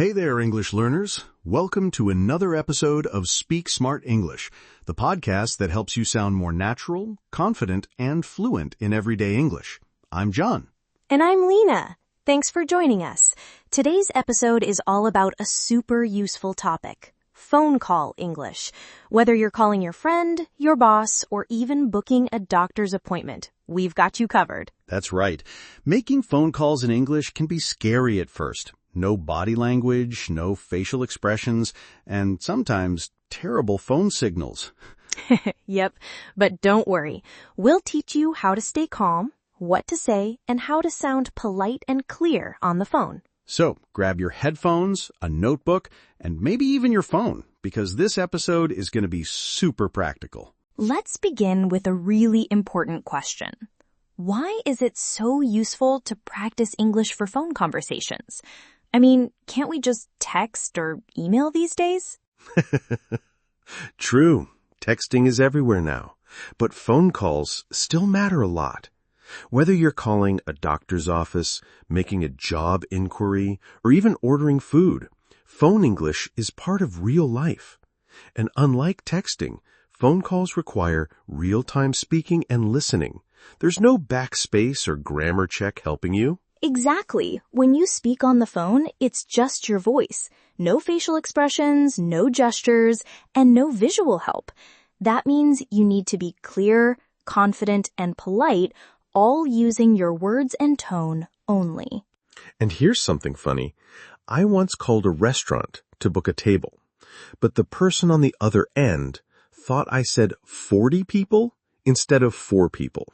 Hey there, English learners. Welcome to another episode of Speak Smart English, the podcast that helps you sound more natural, confident, and fluent in everyday English. I'm John. And I'm Lena. Thanks for joining us. Today's episode is all about a super useful topic, phone call English. Whether you're calling your friend, your boss, or even booking a doctor's appointment, we've got you covered. That's right. Making phone calls in English can be scary at first. No body language, no facial expressions, and sometimes terrible phone signals. Yep, but don't worry. We'll teach you how to stay calm, what to say, and how to sound polite and clear on the phone. So grab your headphones, a notebook, and maybe even your phone, because this episode is going to be super practical. Let's begin with a really important question. Why is it so useful to practice English for phone conversations? I mean, can't we just text or email these days? True. Texting is everywhere now. But phone calls still matter a lot. Whether you're calling a doctor's office, making a job inquiry, or even ordering food, phone English is part of real life. And unlike texting, phone calls require real-time speaking and listening. There's no backspace or grammar check helping you. Exactly. When you speak on the phone, it's just your voice. No facial expressions, no gestures, and no visual help. That means you need to be clear, confident, and polite, all using your words and tone only. And here's something funny. I once called a restaurant to book a table, but the person on the other end thought I said 40 people instead of 4 people.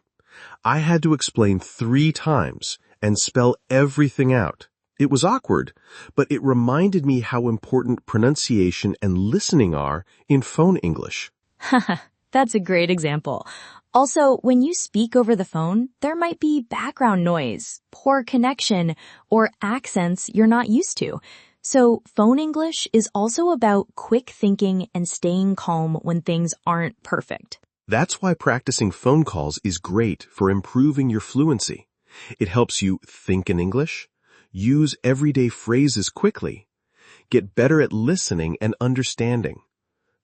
I had to explain 3 times and spell everything out. It was awkward, but it reminded me how important pronunciation and listening are in phone English. Haha, that's a great example. Also, when you speak over the phone, there might be background noise, poor connection, or accents you're not used to. So phone English is also about quick thinking and staying calm when things aren't perfect. That's why practicing phone calls is great for improving your fluency. It helps you think in English, use everyday phrases quickly, get better at listening and understanding,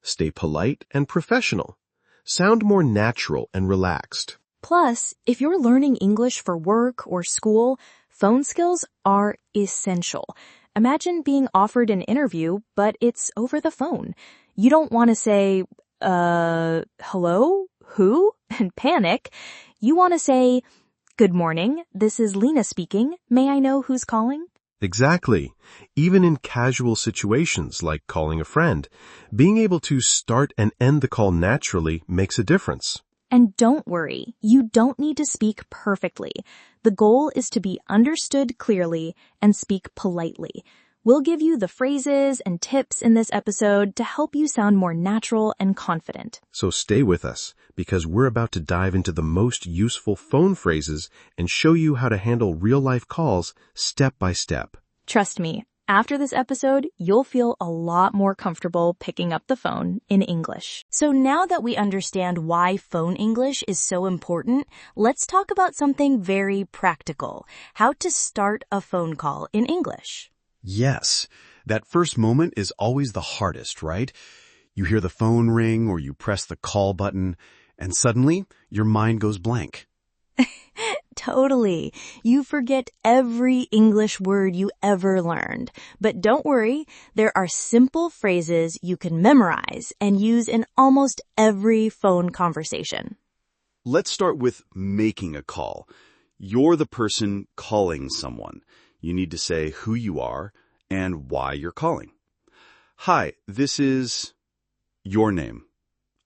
stay polite and professional, sound more natural and relaxed. Plus, if you're learning English for work or school, phone skills are essential. Imagine being offered an interview, but it's over the phone. You don't want to say, hello? Who? And panic. You want to say, good morning, this is Lena speaking. May I know who's calling? Exactly. Even in casual situations like calling a friend, being able to start and end the call naturally makes a difference. And don't worry, you don't need to speak perfectly. The goal is to be understood clearly and speak politely. We'll give you the phrases and tips in this episode to help you sound more natural and confident. So stay with us, because we're about to dive into the most useful phone phrases and show you how to handle real-life calls step by step. Trust me, after this episode, you'll feel a lot more comfortable picking up the phone in English. So now that we understand why phone English is so important, let's talk about something very practical: how to start a phone call in English. Yes, that first moment is always the hardest, right? You hear the phone ring or you press the call button, and suddenly your mind goes blank. Totally. You forget every English word you ever learned. But don't worry, there are simple phrases you can memorize and use in almost every phone conversation. Let's start with making a call. You're the person calling someone. You need to say who you are and why you're calling. Hi, this is your name.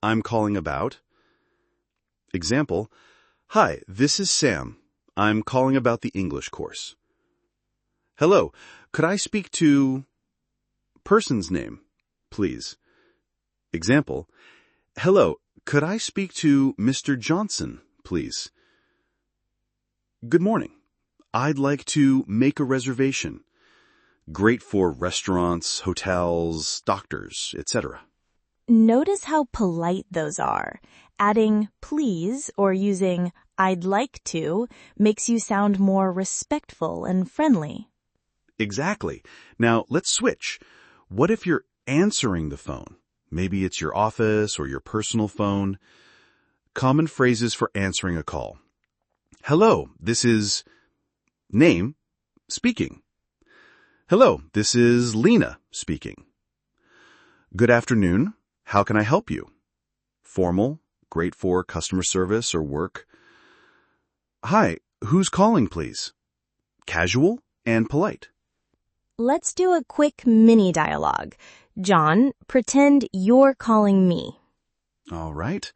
I'm calling about. Example, hi, this is Sam. I'm calling about the English course. Hello, could I speak to person's name, please? Example, hello, could I speak to Mr. Johnson, please? Good morning. I'd like to make a reservation. Great for restaurants, hotels, doctors, etc. Notice how polite those are. Adding please or using I'd like to makes you sound more respectful and friendly. Exactly. Now, let's switch. What if you're answering the phone? Maybe it's your office or your personal phone. Common phrases for answering a call. Hello, this is name speaking. Hello, this is Lena speaking. Good afternoon. How can I help you? Formal, great for customer service or work. Hi, who's calling, please? Casual and polite. Let's do a quick mini dialogue. John, pretend you're calling me. All right.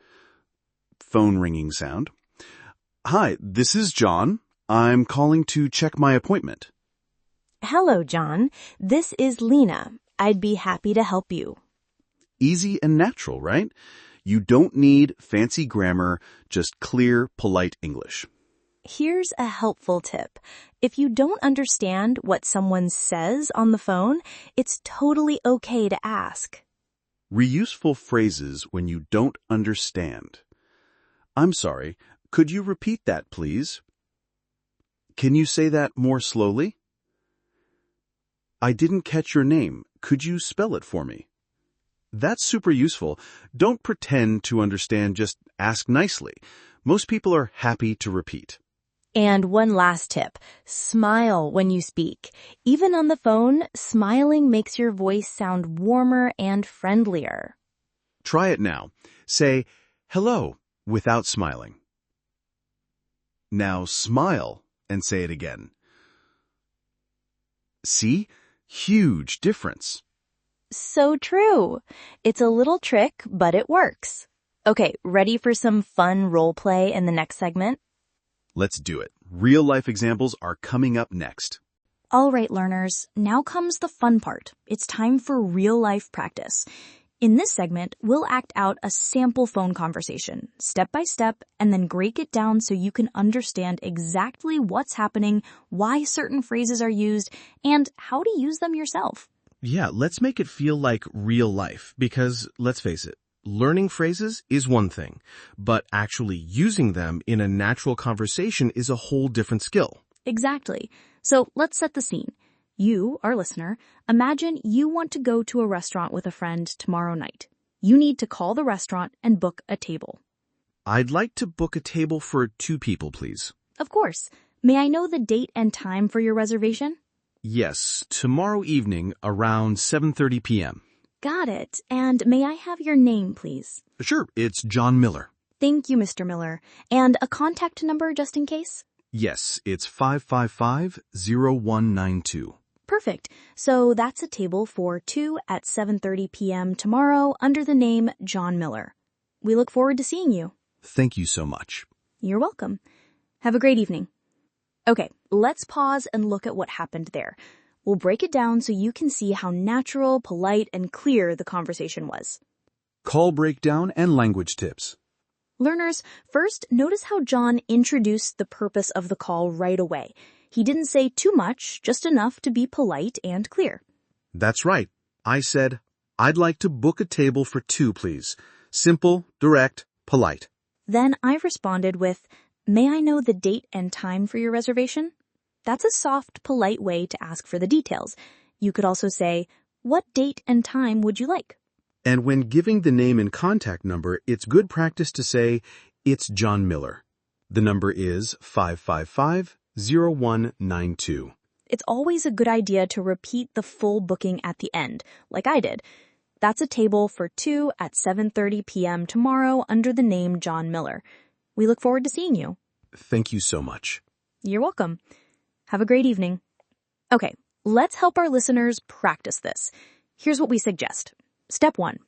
Phone ringing sound. Hi, this is John. I'm calling to check my appointment. Hello, John. This is Lena. I'd be happy to help you. Easy and natural, right? You don't need fancy grammar, just clear, polite English. Here's a helpful tip. If you don't understand what someone says on the phone, it's totally okay to ask. Reuseful phrases when you don't understand. I'm sorry, could you repeat that, please? Can you say that more slowly? I didn't catch your name. Could you spell it for me? That's super useful. Don't pretend to understand, just ask nicely. Most people are happy to repeat. And one last tip, smile when you speak. Even on the phone, smiling makes your voice sound warmer and friendlier. Try it now. Say, hello, without smiling. Now smile and say it again. See? Huge difference. So true. It's a little trick, but it works. Okay, ready for some fun role play in the next segment? Let's do it. Real-life examples are coming up next. All right, learners, now comes the fun part. It's time for real-life practice. In this segment, we'll act out a sample phone conversation, step by step, and then break it down so you can understand exactly what's happening, why certain phrases are used, and how to use them yourself. Yeah, let's make it feel like real life because, let's face it, learning phrases is one thing, but actually using them in a natural conversation is a whole different skill. Exactly. So let's set the scene. You, our listener, imagine you want to go to a restaurant with a friend tomorrow night. You need to call the restaurant and book a table. I'd like to book a table for 2 people, please. Of course. May I know the date and time for your reservation? Yes, tomorrow evening around 7:30 p.m. Got it. And may I have your name, please? Sure, it's John Miller. Thank you, Mr. Miller. And a contact number just in case? Yes, it's 555-0192. Perfect. So that's a table for 2 at 7:30 p.m. tomorrow under the name John Miller. We look forward to seeing you. Thank you so much. You're welcome. Have a great evening. Okay, let's pause and look at what happened there. We'll break it down so you can see how natural, polite, and clear the conversation was. Call breakdown and language tips. Learners, first, notice how John introduced the purpose of the call right away. He didn't say too much, just enough to be polite and clear. That's right. I said, I'd like to book a table for 2, please. Simple, direct, polite. Then I responded with, may I know the date and time for your reservation? That's a soft, polite way to ask for the details. You could also say, what date and time would you like? And when giving the name and contact number, it's good practice to say, it's John Miller. The number is 555-0192. It's always a good idea to repeat the full booking at the end, like I did. That's a table for 2 at 7:30 p.m. tomorrow under the name John Miller. We look forward to seeing you. Thank you so much. You're welcome. Have a great evening. Okay, let's help our listeners practice this. Here's what we suggest. Step 1.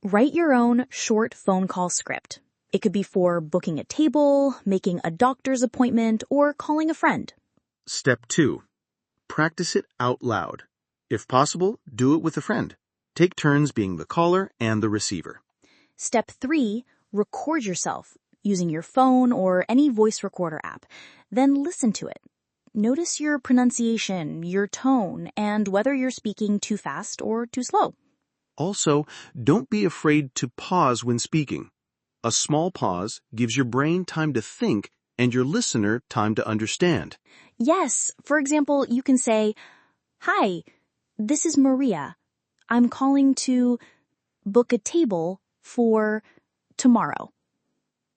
Write your own short phone call script. It could be for booking a table, making a doctor's appointment, or calling a friend. Step 2. Practice it out loud. If possible, do it with a friend. Take turns being the caller and the receiver. Step 3. Record yourself using your phone or any voice recorder app. Then listen to it. Notice your pronunciation, your tone, and whether you're speaking too fast or too slow. Also, don't be afraid to pause when speaking. A small pause gives your brain time to think and your listener time to understand. Yes, for example, you can say, "Hi, this is Maria. I'm calling to book a table for tomorrow."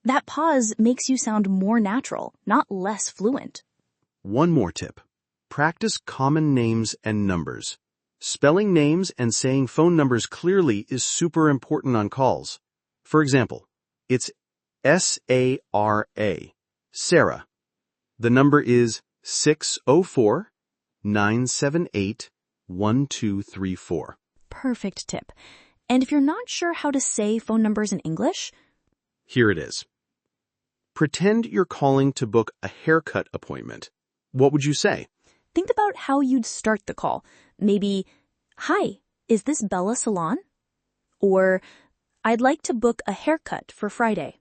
That pause makes you sound more natural, not less fluent. One more tip. Practice common names and numbers. Spelling names and saying phone numbers clearly is super important on calls. For example, it's S-A-R-A, Sarah. The number is 604-978-1234. Perfect tip. And if you're not sure how to say phone numbers in English, Here it is. Pretend you're calling to book a haircut appointment. What would you say? think about how you'd start the call. Maybe, "Hi, is this Bella Salon?" Or, "I'd like to book a haircut for Friday."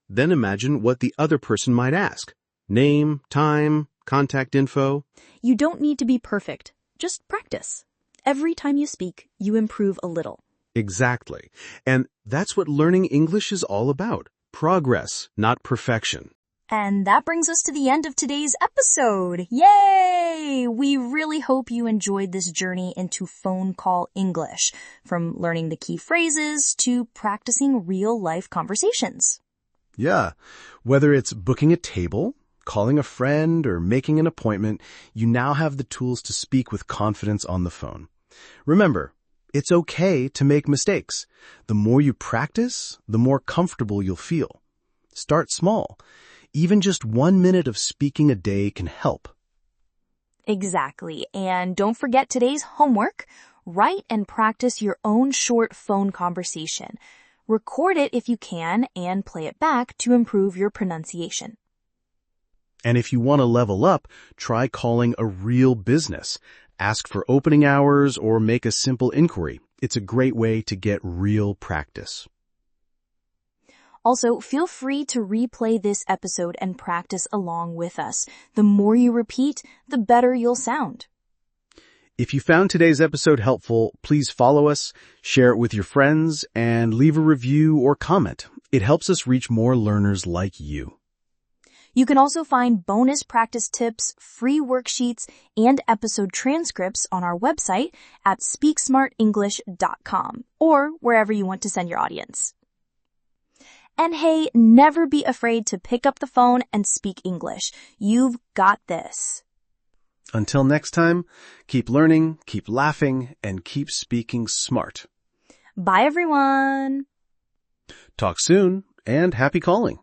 Then imagine what the other person might ask. Name, time, contact info. You don't need to be perfect. Just practice. Every time you speak, you improve a little. Exactly. And that's what learning English is all about. Progress, not perfection. And that brings us to the end of today's episode. Yay! We really hope you enjoyed this journey into phone call English, from learning the key phrases to practicing real-life conversations. Yeah. Whether it's booking a table, calling a friend, or making an appointment, you now have the tools to speak with confidence on the phone. Remember, it's okay to make mistakes. The more you practice, the more comfortable you'll feel. Start small. Even just 1 minute of speaking a day can help. Exactly. And don't forget today's homework. Write and practice your own short phone conversation. Record it if you can and play it back to improve your pronunciation. And if you want to level up, try calling a real business. Ask for opening hours or make a simple inquiry. It's a great way to get real practice. Also, feel free to replay this episode and practice along with us. The more you repeat, the better you'll sound. If you found today's episode helpful, please follow us, share it with your friends, and leave a review or comment. It helps us reach more learners like you. You can also find bonus practice tips, free worksheets, and episode transcripts on our website at speaksmartenglish.com or wherever you want to send your audience. And hey, never be afraid to pick up the phone and speak English. You've got this. Until next time, keep learning, keep laughing, and keep speaking smart. Bye, everyone. Talk soon, and happy calling.